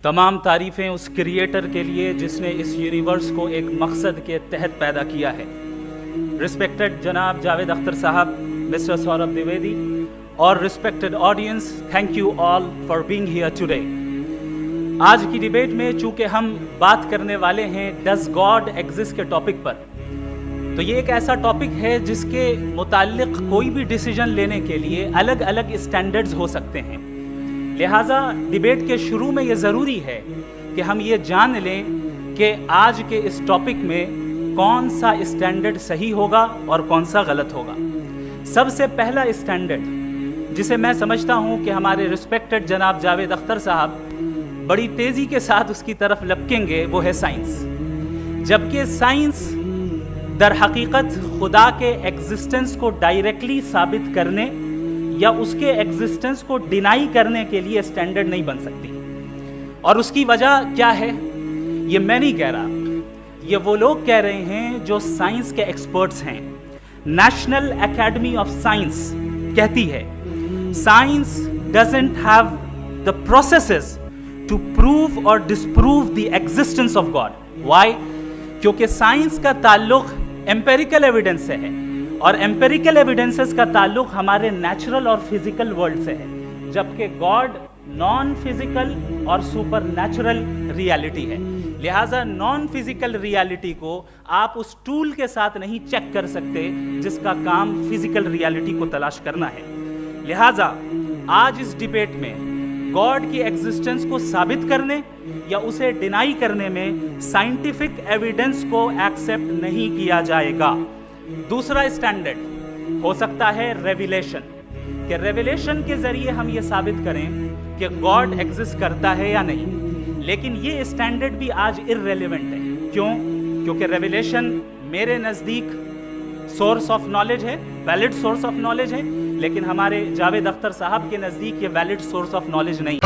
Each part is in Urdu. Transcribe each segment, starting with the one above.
تمام تعریفیں اس کریٹر کے لیے جس نے اس یونیورس کو ایک مقصد کے تحت پیدا کیا ہے۔ رسپیکٹڈ جناب جاوید اختر صاحب، مسٹر سوربھ دیویدی اور respected audience, thank you all for being here today. آج کی ڈیبیٹ میں چونکہ ہم بات کرنے والے ہیں ڈز گاڈ ایگزسٹ کے ٹاپک پر، تو یہ ایک ایسا ٹاپک ہے جس کے متعلق کوئی بھی ڈیسیجن لینے کے لیے الگ الگ اسٹینڈرڈز ہو سکتے ہیں۔ لہٰذا ڈیبیٹ کے شروع میں یہ ضروری ہے کہ ہم یہ جان لیں کہ آج کے اس ٹاپک میں کون سا اسٹینڈرڈ صحیح ہوگا اور کون سا غلط ہوگا۔ سب سے پہلا اسٹینڈرڈ جسے میں سمجھتا ہوں کہ ہمارے رسپیکٹڈ جناب جاوید اختر صاحب بڑی تیزی کے ساتھ اس کی طرف لپکیں گے، وہ ہے سائنس۔ جبکہ سائنس در حقیقت خدا کے ایگزسٹنس کو ڈائریکٹلی ثابت کرنے یا اس کے ایگزسٹنس کو ڈینائی کرنے کے لیے اسٹینڈرڈ نہیں بن سکتی۔ اور اس کی وجہ کیا ہے؟ یہ میں نہیں کہہ رہا، یہ وہ لوگ کہہ رہے ہیں جو سائنس کے ایکسپرٹس ہیں۔ نیشنل اکیڈمی آف سائنس کہتی ہے science doesn't have the processes to prove اور disprove the existence of God. Why? کیونکہ سائنس کا تعلق ایمپیریکل ایویڈنس سے ہے، اور ایمپیریکل ایویڈنسز کا تعلق ہمارے نیچرل اور فزیکل ورلڈ سے ہے، جبکہ گاڈ نان فزیکل اور سپر نیچرل ریالٹی ہے۔ لہٰذا نان فزیکل ریالٹی کو آپ اس ٹول کے ساتھ نہیں چیک کر سکتے جس کا کام فزیکل ریالٹی کو تلاش کرنا ہے۔ لہٰذا آج اس ڈیبیٹ میں گاڈ کی ایگزسٹنس کو ثابت کرنے یا اسے ڈینائی کرنے میں سائنٹیفک ایویڈنس کو ایکسیپٹ نہیں کیا جائے گا۔ دوسرا اسٹینڈرڈ ہو سکتا ہے ریویلیشن، کہ ریویلیشن کے ذریعے ہم یہ ثابت کریں کہ گاڈ ایگزسٹ کرتا ہے یا نہیں۔ لیکن یہ اسٹینڈرڈ بھی آج ارریلیونٹ ہے۔ کیوں؟ کیونکہ ریویلیشن میرے نزدیک سورس آف نالج ہے، ویلڈ سورس آف نالج ہے، لیکن ہمارے جاوید اختر صاحب کے نزدیک یہ ویلڈ سورس آف نالج نہیں۔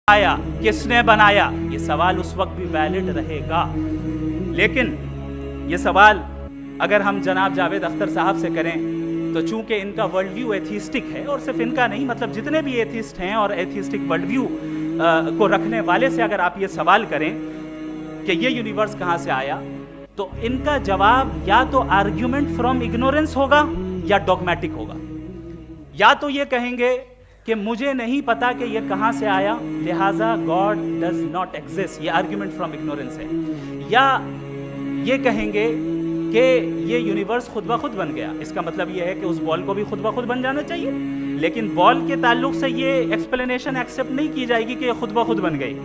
آیا, کس نے بنایا, یہ سوال اس وقت بھی ویلڈ رہے گا. لیکن یہ سوال اگر ہم جناب جاوید اختر صاحب سے کریں تو چونکہ ان کا ورلڈ ویو ایتھیسٹک ہے, اور صرف ان کا نہیں, مطلب جتنے بھی ایتھیسٹ ہیں اور ایتھیسٹک ورلڈ ویو کو رکھنے والے سے اگر آپ یہ سوال کریں کہ یہ یونیورس کہاں سے آیا, تو ان کا جواب یا تو آرگیومنٹ فرام اگنورنس ہوگا یا ڈوگمیٹک ہوگا. یا تو یہ کہیں گے کہ مجھے نہیں پتا کہ یہ کہاں سے آیا, لہٰذا گاڈ ڈز ناٹ ایگزسٹ, یہ آرگیومنٹ فرام اگنورنس ہے. یا یہ کہیں گے کہ یہ یونیورس خود بخود بن گیا, اس کا مطلب یہ ہے کہ اس بال کو بھی خود بخود بن جانا چاہیے, لیکن بال کے تعلق سے یہ ایکسپلینیشن ایکسیپٹ نہیں کی جائے گی کہ یہ خود بخود بن گئی,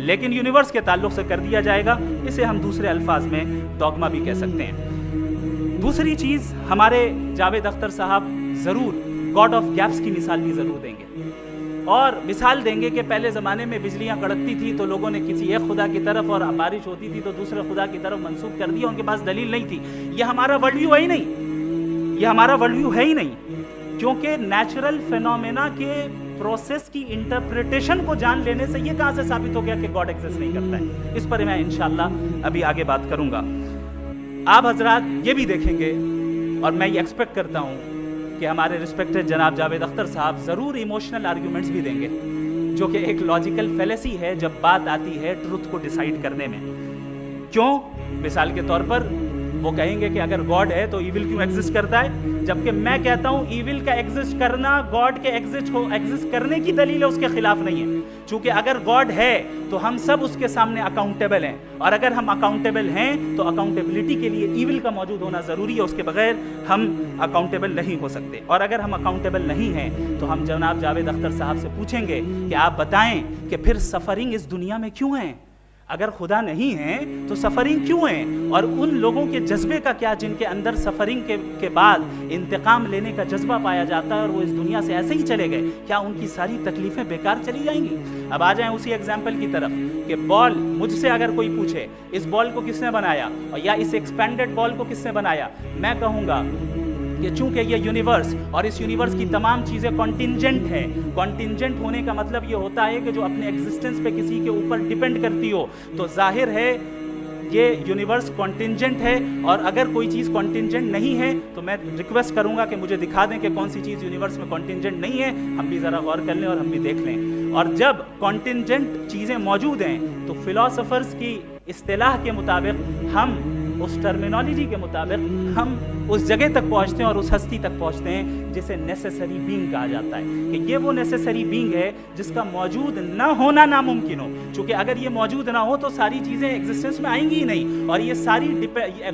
لیکن یونیورس کے تعلق سے کر دیا جائے گا. اسے ہم دوسرے الفاظ میں ڈوگما بھی کہہ سکتے ہیں. دوسری چیز, ہمارے جاوید اختر صاحب ضرور گاڈ آف گیپس کی مثال بھی ضرور دیں گے, اور مثال دیں گے کہ پہلے زمانے میں بجلیاں کڑکتی تھی تو لوگوں نے کسی ایک خدا کی طرف, اور بارش ہوتی تھی تو دوسرے خدا کی طرف منسوب کر دیا, ان کے پاس دلیل نہیں تھی. یہ ہمارا ورلڈ ویو ہے ہی نہیں, یہ ہمارا ورلڈ ویو ہے ہی نہیں, کیونکہ نیچرل فینومینا کے پروسیس کی انٹرپریٹیشن کو جان لینے سے یہ کہاں سے ثابت ہو گیا کہ گاڈ ایگزسٹ نہیں کرتا ہے. اس پر میں انشاءاللہ ابھی آگے بات کروں گا. آپ حضرات یہ بھی دیکھیں گے, اور میں یہ ایکسپیکٹ کرتا ہوں کہ ہمارے رسپیکٹڈ جناب جاوید اختر صاحب ضرور ایموشنل آرگیومنٹس بھی دیں گے, جو کہ ایک لاجیکل فیلیسی ہے جب بات آتی ہے ٹروتھ کو ڈیسائیڈ کرنے میں. کیوں؟ مثال کے طور پر وہ کہیں گے کہ اگر گاڈ ہے تو ایول کیوں ایگزسٹ کرتا ہے, جبکہ میں کہتا ہوں ایول کا ایگزسٹ کرنا گاڈ کے ایگزسٹ کرنے کی دلیل ہے, اس کے خلاف نہیں ہے. چونکہ اگر گاڈ ہے تو ہم سب اس کے سامنے اکاؤنٹیبل ہیں, اور اگر ہم اکاؤنٹیبل ہیں تو اکاؤنٹیبلٹی کے لیے ایول کا موجود ہونا ضروری ہے, اس کے بغیر ہم اکاؤنٹیبل نہیں ہو سکتے. اور اگر ہم اکاؤنٹیبل نہیں ہیں تو ہم جناب جاوید اختر صاحب سے پوچھیں گے کہ آپ بتائیں کہ پھر سفرنگ اس دنیا میں کیوں ہے؟ اگر خدا نہیں ہے تو سفرنگ کیوں ہے؟ اور ان لوگوں کے جذبے کا کیا جن کے اندر سفرنگ کے بعد انتقام لینے کا جذبہ پایا جاتا ہے, اور وہ اس دنیا سے ایسے ہی چلے گئے, کیا ان کی ساری تکلیفیں بیکار چلی جائیں گی؟ اب آ جائیں اسی ایگزامپل کی طرف کہ بال, مجھ سے اگر کوئی پوچھے اس بال کو کس نے بنایا, اور یا اس ایکسپینڈڈ بال کو کس نے بنایا, میں کہوں گا کہ چونکہ یہ یونیورس اور اس یونیورس کی تمام چیزیں کانٹینجنٹ ہیں. کانٹینجنٹ ہونے کا مطلب یہ ہوتا ہے کہ جو اپنے ایگزسٹنس پہ کسی کے اوپر ڈیپینڈ کرتی ہو, تو ظاہر ہے یہ یونیورس کانٹینجنٹ ہے. اور اگر کوئی چیز کانٹینجنٹ نہیں ہے تو میں ریکویسٹ کروں گا کہ مجھے دکھا دیں کہ کون سی چیز یونیورس میں کانٹینجنٹ نہیں ہے, ہم بھی ذرا غور کر لیں اور ہم بھی دیکھ لیں. اور جب کانٹینجنٹ چیزیں موجود ہیں تو فلاسفرز کی اصطلاح کے مطابق, ہم اس ٹرمینالوجی کے مطابق ہم اس جگہ تک پہنچتے ہیں اور اس ہستی تک پہنچتے ہیں جسے نیسیسری بینگ کہا جاتا ہے, کہ یہ وہ نیسیسری بینگ ہے جس کا موجود نہ ہونا ناممکن ہو. چونکہ اگر یہ موجود نہ ہو تو ساری چیزیں ایگزسٹنس میں آئیں گی ہی نہیں, اور یہ ساری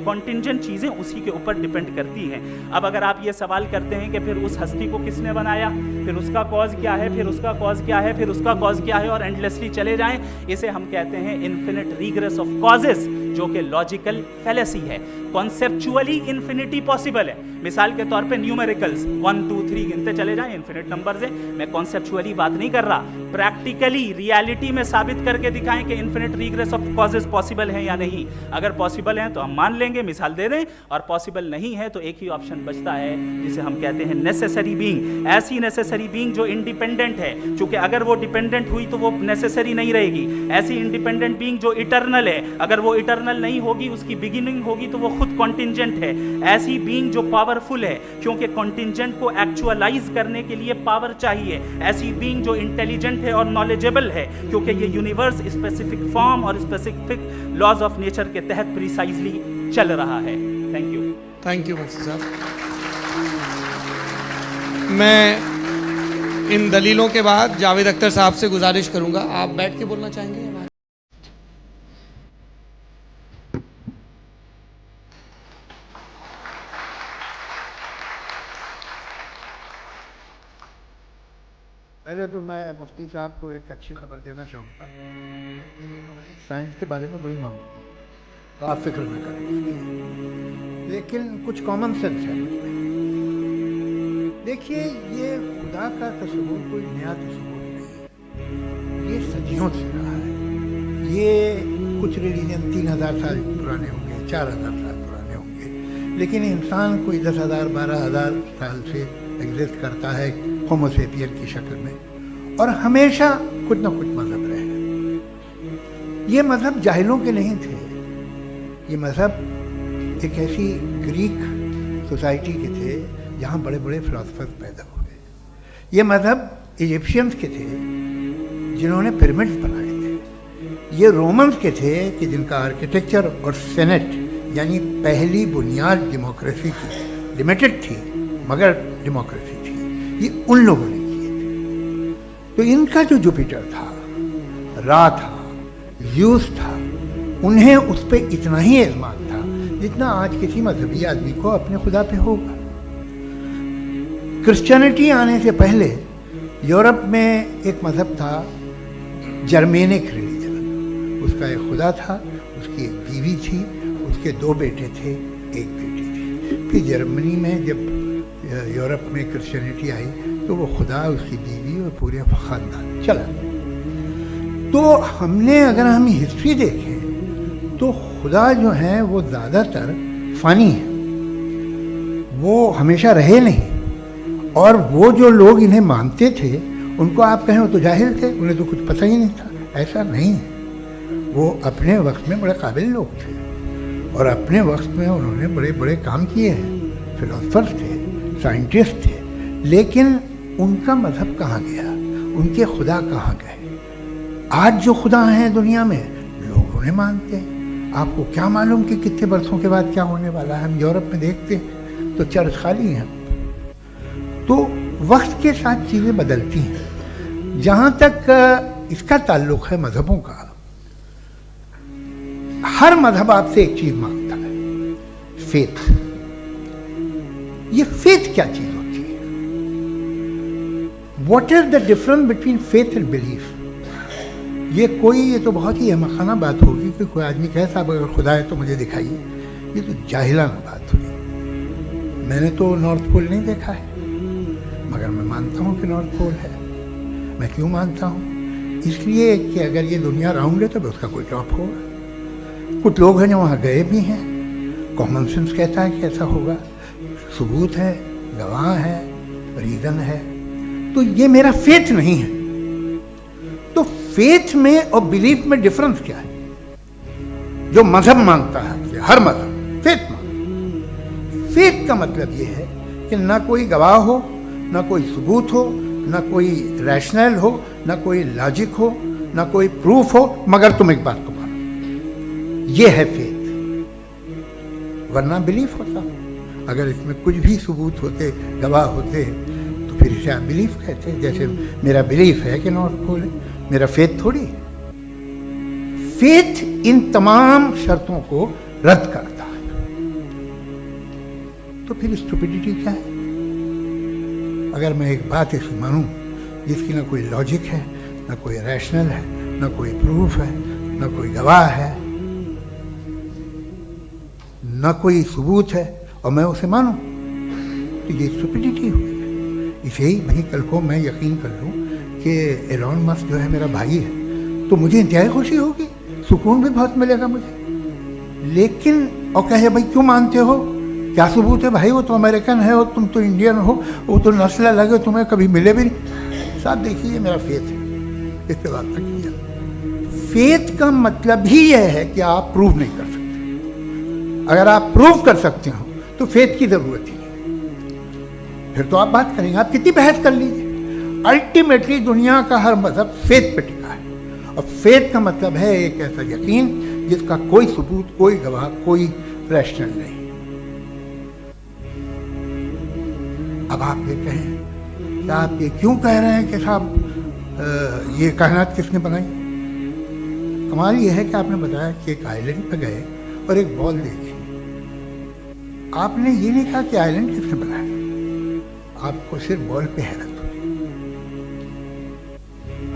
کانٹینجنٹ چیزیں اسی کے اوپر ڈیپینڈ کرتی ہیں. اب اگر آپ یہ سوال کرتے ہیں کہ پھر اس ہستی کو کس نے بنایا, پھر اس کا کاز کیا ہے, پھر اس کا کاز کیا ہے, پھر اس کا کاز کیا ہے, اور اینڈلیسلی چلے جائیں, اسے ہم کہتے ہیں انفینٹ ریگریس آف کازز, جو کہ لاجیکل فیلیسی ہے. کانسیپچولی انفینٹی پاسبل ہے. مثال کے طور پہ نیومیریکلز 1 2 3 گنتے چلے جائیں, انفینٹ نمبرز ہیں. میں کانسیپچولی بات نہیں کر رہا, پریکٹیکلی ریالٹی میں ثابت کر کے دکھائیں کہ infinite regress of causes possible ہیں یا نہیں. اگر پاسبل ہیں تو ہم مان لیں گے, مثال دے دیں, اور پاسبل نہیں ہے تو ایک ہی آپشن بچتا ہے جسے ہم کہتے ہیں نیسیسری بینگ. ایسی نیسیسری بینگ جو انڈیپینڈنٹ ہے, چونکہ اگر وہ ڈیپینڈنٹ ہوئی تو وہ نیسیسری نہیں رہے گی. ایسی انڈیپینڈنٹ بینگ جو اٹرنل ہے, اگر وہ اٹرنل نہیں ہوگی, اس کی بگننگ ہوگی تو وہ خود کانٹینجنٹ ہے. ایسی بینگ جو پاورفل ہے, کیونکہ کانٹینجنٹ کو ایکچوالائز کرنے کے لیے پاور چاہیے. ایسی بینگ جو انٹیلیجنٹ ہے اور نالجبل ہے, کیونکہ یہ یونیورس اسپیسیفک فارم اور اسپیسیفک لاز آف نیچر کے تحت پریسائزلی چل رہا ہے. Thank you. تھینک یو مفتی صاحب. میں ان دلیلوں کے بعد جاوید اختر صاحب سے گزارش کروں گا, آپ بیٹھ کے بولنا چاہیں گے؟ پہلے تو میں مفتی صاحب کو ایک اچھی خبر دینا چاہوں گا. سائنس کے بارے میں بڑی معلوم, تو آپ فکر نہ کریں, لیکن کچھ کامن سینس ہے مجھ میں. دیکھیے, یہ خدا کا تصور کوئی نیا تصور نہیں, یہ صدیوں سے رہا ہے. یہ کچھ ریلیجن 3000 سال پرانے ہوں گے, 4000 سال پرانے ہوں گے, لیکن انسان کوئی 10,000 12,000 سال سے ایگزسٹ کرتا ہے ہومو سیپین کی شکل میں, اور ہمیشہ کچھ نہ کچھ مذہب رہے. یہ مذہب جاہلوں کے نہیں تھے، یہ مذہب ایک ایسی گریک سوسائٹی کے تھے جہاں بڑے بڑے فلاسفرز پیدا ہوئے. یہ مذہب ایجپشینز کے تھے جنہوں نے پیرامڈز بنائے تھے. یہ رومنز کے تھے کہ جن کا آرکیٹیکچر اور سینٹ یعنی پہلی بنیاد ڈیموکریسی کی لمیٹڈ تھی مگر ڈیموکریسی تھی، یہ ان لوگوں نے کیے تھے. تو ان کا جو جوپیٹر تھا، را تھا، زیوس تھا، انہیں اس پہ اتنا ہی اعتماد تھا جتنا آج کسی مذہبی آدمی کو اپنے خدا پہ ہوگا. کرسچینٹی آنے سے پہلے یورپ میں ایک مذہب تھا جرمینک ریلیجن. اس کا ایک خدا تھا، اس کی ایک بیوی تھی، اس کے 2 بیٹے تھے، ایک بیٹی تھی. پھر جرمنی میں جب یورپ میں کرسچینٹی آئی تو وہ خدا، اس کی بیوی اور پورے خاندان چلا. تو ہم نے اگر ہم ہسٹری دیکھیں تو خدا جو ہیں وہ زیادہ تر فانی ہیں، وہ ہمیشہ رہے نہیں. اور وہ جو لوگ انہیں مانتے تھے ان کو آپ کہیں وہ تو جاہل تھے، انہیں تو کچھ پتہ ہی نہیں تھا. ایسا نہیں ہے، وہ اپنے وقت میں بڑے قابل لوگ تھے اور اپنے وقت میں انہوں نے بڑے بڑے کام کیے ہیں. فلاسفرز تھے، سائنٹسٹ تھے، لیکن ان کا مذہب کہاں گیا؟ ان کے خدا کہاں گئے؟ آج جو خدا ہیں دنیا میں لوگ انہیں مانتے ہیں. آپ کو کیا معلوم کہ کتنے برسوں کے بعد کیا ہونے والا ہے؟ ہم یورپ میں دیکھتے ہیں تو چرچ خالی ہیں. تو وقت کے ساتھ چیزیں بدلتی ہیں. جہاں تک اس کا تعلق ہے مذہبوں کا، ہر مذہب آپ سے ایک چیز مانگتا ہے، فیتھ. یہ فیتھ کیا چیز ہوتی ہے؟ What is the difference between faith and belief? یہ تو بہت ہی احمقانہ بات ہوگی کہ کوئی آدمی کہے صاحب اگر خدا ہے تو مجھے دکھائیے. یہ تو جاہلانہ بات ہوئی. میں نے تو نارتھ پول نہیں دیکھا ہے مگر میں مانتا ہوں کہ نارتھ پول ہے. میں کیوں مانتا ہوں؟ اس لیے کہ اگر یہ دنیا راؤنڈ ہے تو اس کا کوئی ٹاپ ہوگا. کچھ لوگ ہیں جو وہاں گئے بھی ہیں، کامن سینس کہتا ہے کہ ایسا ہوگا، ثبوت ہے، گواہ ہے، ریزن ہے. تو یہ میرا فیتھ نہیں ہے. تو فیتھ میں اور بلیف میں ڈفرنس کیا ہے؟ جو مذہب مانگتا ہے، ہر مذہب فیتھ مانگتا ہے. فیتھ کا مطلب یہ ہے کہ نہ کوئی گواہ ہو، نہ کوئی ثبوت ہو، نہ کوئی ریشنل ہو، نہ کوئی لاجک ہو، نہ کوئی پروف ہو، مگر تم ایک بات کو مانو. یہ ہے فیتھ. ورنہ بلیف ہوتا. اگر اس میں کچھ بھی ثبوت ہوتے، گواہ ہوتے تو پھر اسے آپ بلیف کہتے. جیسے میرا بلیف ہے کہ نارتھ پول ہے، میرا فیتھ تھوڑی. فیتھ ان تمام شرطوں کو رد کرتا ہے. تو پھر اسٹوپیڈیٹی کیا ہے؟ اگر میں ایک بات ایسی مانوں جس کی نہ کوئی لاجک ہے، نہ کوئی ریشنل ہے، نہ کوئی پروف ہے، نہ کوئی گواہ ہے، نہ کوئی ثبوت ہے، اور میں اسے مانوں تو یہ اسٹوپیڈیٹی ہوئی. اسے ہی بھائی کل کو میں یقین کر لوں کہ ایلون مسک جو ہے میرا بھائی ہے تو مجھے انتہائی خوشی ہوگی، سکون بھی بہت ملے گا مجھے. لیکن اور کہے بھائی کیوں مانتے ہو؟ کیا ثبوت ہے؟ بھائی وہ تو امریکن ہے اور تم تو انڈین ہو، وہ تو نسل الگ ہے، تمہیں کبھی ملے بھی نہیں. صاحب دیکھیے یہ میرا فیتھ ہے، اس پہ بات نہ کیجیے. فیتھ کا مطلب ہی یہ ہے کہ آپ پروو نہیں کر سکتے. اگر آپ پروو کر سکتے ہو تو فیتھ کی ضرورت ہی نہیں. پھر تو آپ بات کریں گے، آپ کتنی بحث کر لیجیے. الٹیمیٹلی دنیا کا ہر مذہب فیتھ پہ ٹکا ہے. اور فیتھ کا مطلب ہے ایک ایسا یقین جس کا کوئی ثبوت، کوئی گواہ، کوئی ریشنل نہیں. اب آپ یہ کہیں کہ آپ یہ کیوں کہہ رہے ہیں کہ صاحب یہ کائنات کس نے بنائی؟ کمال یہ ہے کہ آپ نے بتایا کہ ایک آئلینڈ پہ گئے اور ایک بال دیکھی. آپ نے یہ نہیں کہا کہ آئلینڈ کس نے بنایا. آپ کو صرف بال پہ حیرت ہوئی.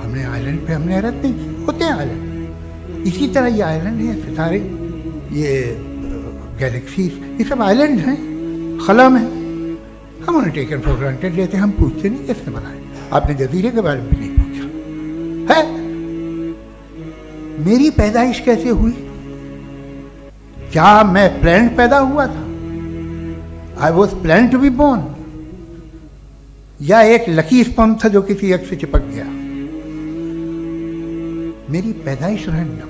ہم نے آئلینڈ پہ ہم نے حیرت نہیں کی. ہوتے ہیں آئلینڈ. اسی طرح یہ آئلینڈ ہیں، ستارے، یہ گیلیکسیز، یہ سب آئلینڈ ہیں خلا میں. ہم انہیں ٹیکن فار گرانٹیڈ لیتے ہیں. ہم پوچھتے نہیں کس نے بنائے. آپ نے جزیرے کے بارے میں بھی نہیں پوچھا ہے. میری پیدائش کیسے ہوئی؟ کیا میں پلانڈ پیدا ہوا تھا؟ I was planned to be born, یا ایک لکی اسپرم تھا جو کسی ایک سے چپک گیا؟ میری پیدائش رینڈم.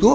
2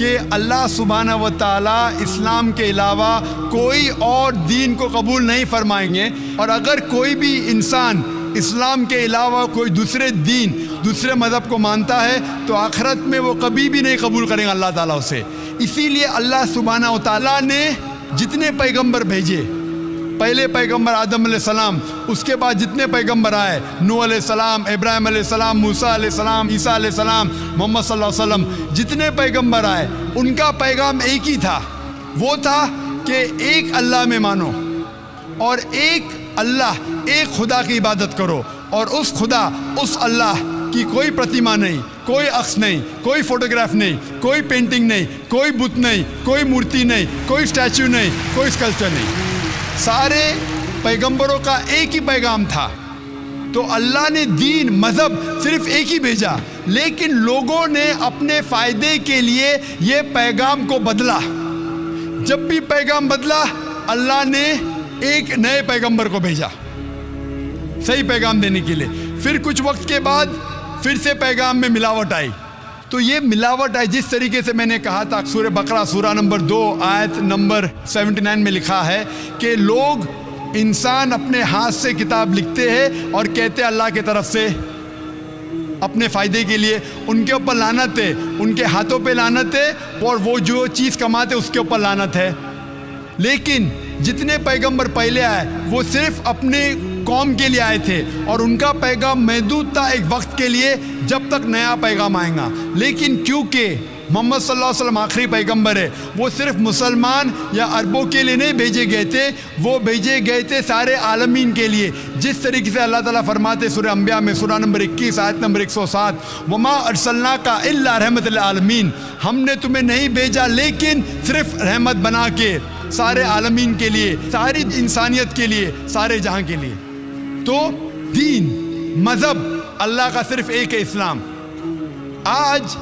کہ اللہ سبحانہ و تعالی اسلام کے علاوہ کوئی اور دین کو قبول نہیں فرمائیں گے، اور اگر کوئی بھی انسان اسلام کے علاوہ کوئی دوسرے دین دوسرے مذہب کو مانتا ہے تو آخرت میں وہ کبھی بھی نہیں قبول کریں گے اللہ تعالیٰ اسے۔ اسی لیے اللہ سبحانہ و تعالیٰ نے جتنے پیغمبر بھیجے، پہلے پیغمبر آدم علیہ السلام، اس کے بعد جتنے پیغمبر آئے، نوح علیہ السلام، ابراہیم علیہ السلام، موسیٰ علیہ السلام، عیسیٰ علیہ السلام، محمد صلی اللہ علیہ وسلم، جتنے پیغمبر آئے ان کا پیغام ایک ہی تھا، وہ تھا کہ ایک اللہ میں مانو اور ایک اللہ، ایک خدا کی عبادت کرو، اور اس خدا، اس اللہ کی کوئی پرتیما نہیں، کوئی عکس نہیں، کوئی فوٹوگراف نہیں، کوئی پینٹنگ نہیں، کوئی بت نہیں، کوئی مورتی نہیں، کوئی اسٹیچو نہیں، کوئی اسکلپچر نہیں۔ سارے پیغمبروں کا ایک ہی پیغام تھا۔ تو اللہ نے دین، مذہب صرف ایک ہی بھیجا، لیکن لوگوں نے اپنے فائدے کے لیے یہ پیغام کو بدلا۔ جب بھی پیغام بدلا، اللہ نے ایک نئے پیغمبر کو بھیجا صحیح پیغام دینے کے لیے۔ پھر کچھ وقت کے بعد پھر سے پیغام میں ملاوٹ آئی۔ تو یہ ملاوٹ آئی جس طریقے سے میں نے کہا تھا، سورہ بقرہ سورہ نمبر 2 آیت نمبر 79 میں لکھا ہے کہ لوگ، انسان اپنے ہاتھ سے کتاب لکھتے ہیں اور کہتے ہیں اللہ کی طرف سے اپنے فائدے کے لیے، ان کے اوپر لعنت ہے، ان کے ہاتھوں پہ لعنت ہے، اور وہ جو چیز کماتے اس کے اوپر لعنت ہے۔ لیکن جتنے پیغمبر پہلے آئے وہ صرف اپنے قوم کے لیے آئے تھے، اور ان کا پیغام محدود تھا ایک وقت کے لیے جب تک نیا پیغام آئے گا۔ لیکن کیونکہ محمد صلی اللہ علیہ وسلم آخری پیغمبر ہے، وہ صرف مسلمان یا عربوں کے لیے نہیں بھیجے گئے تھے، وہ بھیجے گئے تھے سارے عالمین کے لیے۔ جس طریقے سے اللہ تعالیٰ فرماتے سورہ انبیاء میں سورہ نمبر 21 آیت نمبر 107، وما ارسلناک الا رحمت للعالمین، ہم نے تمہیں نہیں بھیجا لیکن صرف رحمت بنا کے سارے عالمین کے لیے، ساری انسانیت کے لیے، سارے جہاں کے لیے۔ تو دین، مذہب اللہ کا صرف ایک ہے، اسلام۔ آج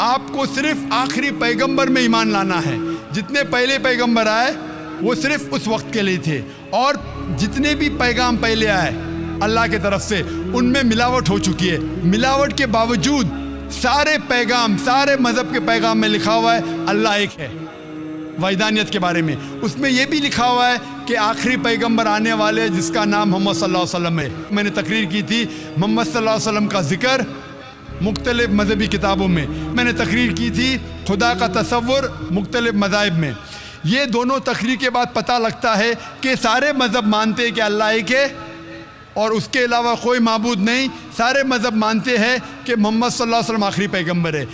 آپ کو صرف آخری پیغمبر میں ایمان لانا ہے۔ جتنے پہلے پیغمبر آئے وہ صرف اس وقت کے لیے تھے، اور جتنے بھی پیغام پہلے آئے اللہ کے طرف سے ان میں ملاوٹ ہو چکی ہے۔ ملاوٹ کے باوجود سارے پیغام، سارے مذہب کے پیغام میں لکھا ہوا ہے اللہ ایک ہے، وحدانیت کے بارے میں۔ اس میں یہ بھی لکھا ہوا ہے کہ آخری پیغمبر آنے والے جس کا نام محمد صلی اللہ علیہ وسلم ہے۔ میں نے تقریر کی تھی محمد صلی اللہ علیہ وسلم کا ذکر مختلف مذہبی کتابوں میں، میں نے تقریر کی تھی خدا کا تصور مختلف مذاہب میں۔ یہ دونوں تقریر کے بعد پتہ لگتا ہے کہ سارے مذہب مانتے ہیں کہ اللہ ایک ہے اور اس کے علاوہ کوئی معبود نہیں، سارے مذہب مانتے ہیں کہ محمد صلی اللہ علیہ وسلم آخری پیغمبر ہے۔